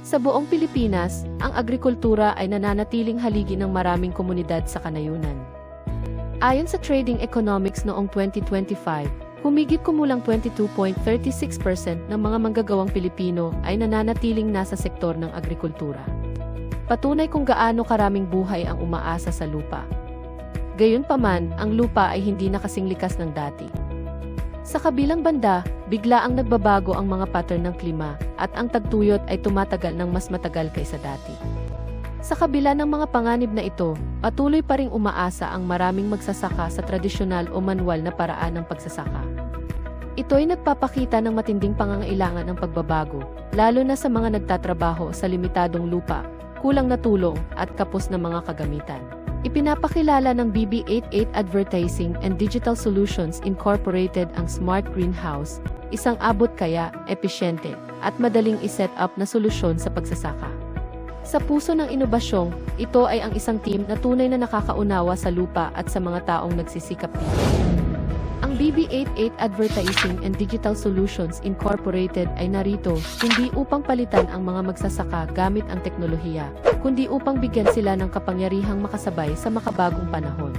Sa buong Pilipinas, ang agrikultura ay nananatiling haligi ng maraming komunidad sa kanayunan. Ayon sa Trading Economics noong 2025, humigit kumulang 22.36% ng mga manggagawang Pilipino ay nananatiling nasa sektor ng agrikultura. Patunay kung gaano karaming buhay ang umaasa sa lupa. Gayunpaman, ang lupa ay hindi na kasing likas ng dati. Sa kabilang banda, bigla ang nagbabago ang mga pattern ng klima at ang tagtuyot ay tumatagal ng mas matagal kaysa dati. Sa kabila ng mga panganib na ito, patuloy pa ring umaasa ang maraming magsasaka sa tradisyonal o manual na paraan ng pagsasaka. Ito ay nagpapakita ng matinding pangangailangan ng pagbabago, lalo na sa mga nagtatrabaho sa limitadong lupa, kulang na tulong at kapos na mga kagamitan. Ipinapakilala ng BB88 Advertising and Digital Solutions Incorporated ang Smart Greenhouse, isang abot kaya, epesyente, at madaling i-set up na solusyon sa pagsasaka. Sa puso ng inobasyong, ito ay ang isang team na tunay na nakakaunawa sa lupa at sa mga taong nagsisikap dito. Ang BB88 Advertising and Digital Solutions Incorporated ay narito hindi upang palitan ang mga magsasaka gamit ang teknolohiya, kundi upang bigyan sila ng kapangyarihang makasabay sa makabagong panahon.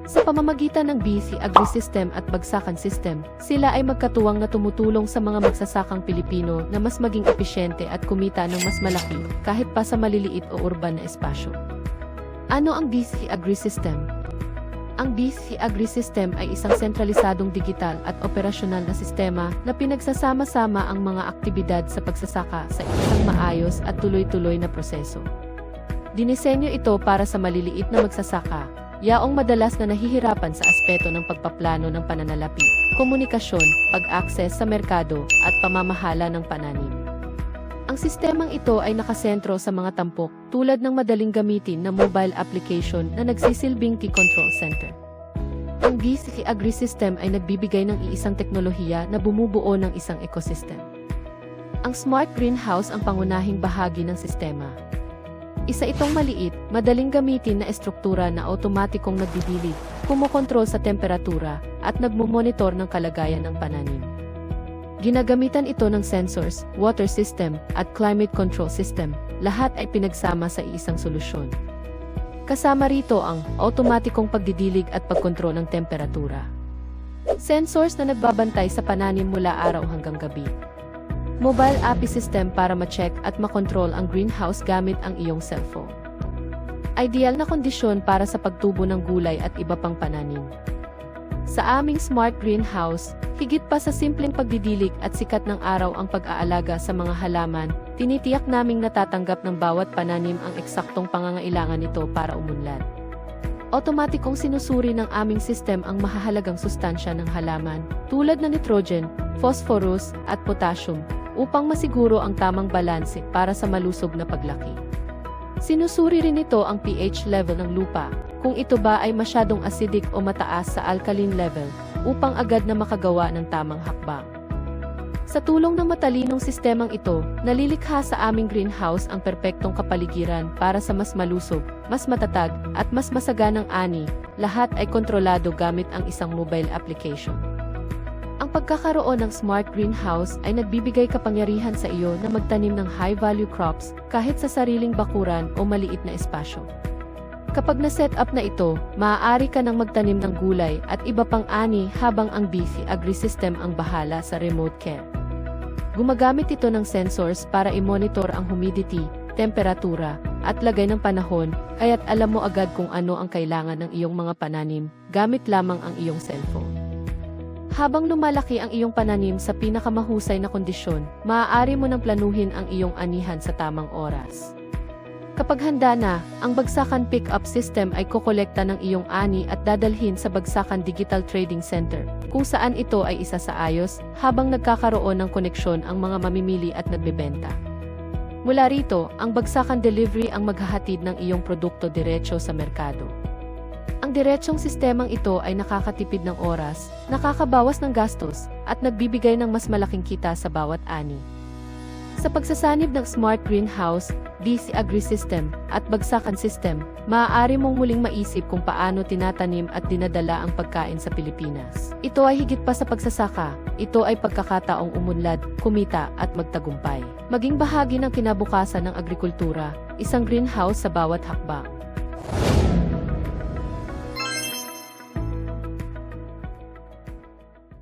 Sa pamamagitan ng BC AgriSystem at Bagsakan System, sila ay magkatuwang na tumutulong sa mga magsasakang Pilipino na mas maging epesyente at kumita ng mas malaki kahit pa sa maliliit o urban na espasyo. Ano ang BC AgriSystem? Ang BC AgriSystem ay isang sentralisadong digital at operasyonal na sistema na pinagsasama-sama ang mga aktibidad sa pagsasaka sa isang maayos at tuloy-tuloy na proseso. Dinisenyo ito para sa maliliit na magsasaka, yaong madalas na nahihirapan sa aspeto ng pagpaplano ng pananalapi, komunikasyon, pag-akses sa merkado, at pamamahala ng pananim. Ang sistemang ito ay nakasentro sa mga tampok tulad ng madaling gamitin na mobile application na nagsisilbing key control center. Ang BC AgriSystem ay nagbibigay ng iisang teknolohiya na bumubuo ng isang ecosystem. Ang Smart Greenhouse ang pangunahing bahagi ng sistema. Isa itong maliit, madaling gamitin na estruktura na automatikong nagdidilig, kumokontrol sa temperatura, at nagmumonitor ng kalagayan ng pananim. Ginagamitan ito ng sensors, water system, at climate control system, lahat ay pinagsama sa isang solusyon. Kasama rito ang automatikong pagdidilig at pagkontrol ng temperatura. Sensors na nagbabantay sa pananim mula araw hanggang gabi. Mobile API system para ma-check at makontrol ang greenhouse gamit ang iyong cellphone. Ideal na kondisyon para sa pagtubo ng gulay at iba pang pananim. Sa aming Smart Greenhouse, higit pa sa simpleng pagdidilig at sikat ng araw ang pag-aalaga sa mga halaman, tinitiyak naming natatanggap ng bawat pananim ang eksaktong pangangailangan nito para umunlad. Otomatikong sinusuri ng aming sistem ang mahahalagang sustansya ng halaman, tulad ng nitrogen, phosphorus, at potassium, upang masiguro ang tamang balanse para sa malusog na paglaki. Sinusuri rin ito ang pH level ng lupa, kung ito ba ay masyadong acidic o mataas sa alkaline level, upang agad na makagawa ng tamang hakbang. Sa tulong ng matalinong sistemang ito, nalilikha sa aming greenhouse ang perpektong kapaligiran para sa mas malusog, mas matatag, at mas masaganang ani, lahat ay kontrolado gamit ang isang mobile application. Ang pagkakaroon ng Smart Greenhouse ay nagbibigay kapangyarihan sa iyo na magtanim ng high-value crops kahit sa sariling bakuran o maliit na espasyo. Kapag na-set up na ito, maaari ka nang magtanim ng gulay at iba pang ani habang ang BC AgriSystem ang bahala sa remote care. Gumagamit ito ng sensors para i-monitor ang humidity, temperatura, at lagay ng panahon, kaya't alam mo agad kung ano ang kailangan ng iyong mga pananim, gamit lamang ang iyong cellphone. Habang lumalaki ang iyong pananim sa pinakamahusay na kondisyon, maaari mo nang planuhin ang iyong anihan sa tamang oras. Kapag handa na, ang Bagsakan Pick-up System ay kokolekta ng iyong ani at dadalhin sa Bagsakan Digital Trading Center, kung saan ito ay isasaayos habang nagkakaroon ng koneksyon ang mga mamimili at nagbebenta. Mula rito, ang Bagsakan Delivery ang maghahatid ng iyong produkto diretso sa merkado. Ang diretsong sistemang ito ay nakakatipid ng oras, nakakabawas ng gastos, at nagbibigay ng mas malaking kita sa bawat ani. Sa pagsasanib ng Smart Greenhouse, DC Agri-System, at Bagsakan System, maaari mong muling maisip kung paano tinatanim at dinadala ang pagkain sa Pilipinas. Ito ay higit pa sa pagsasaka, ito ay pagkakataong umunlad, kumita, at magtagumpay. Maging bahagi ng kinabukasan ng agrikultura, isang greenhouse sa bawat hakbang.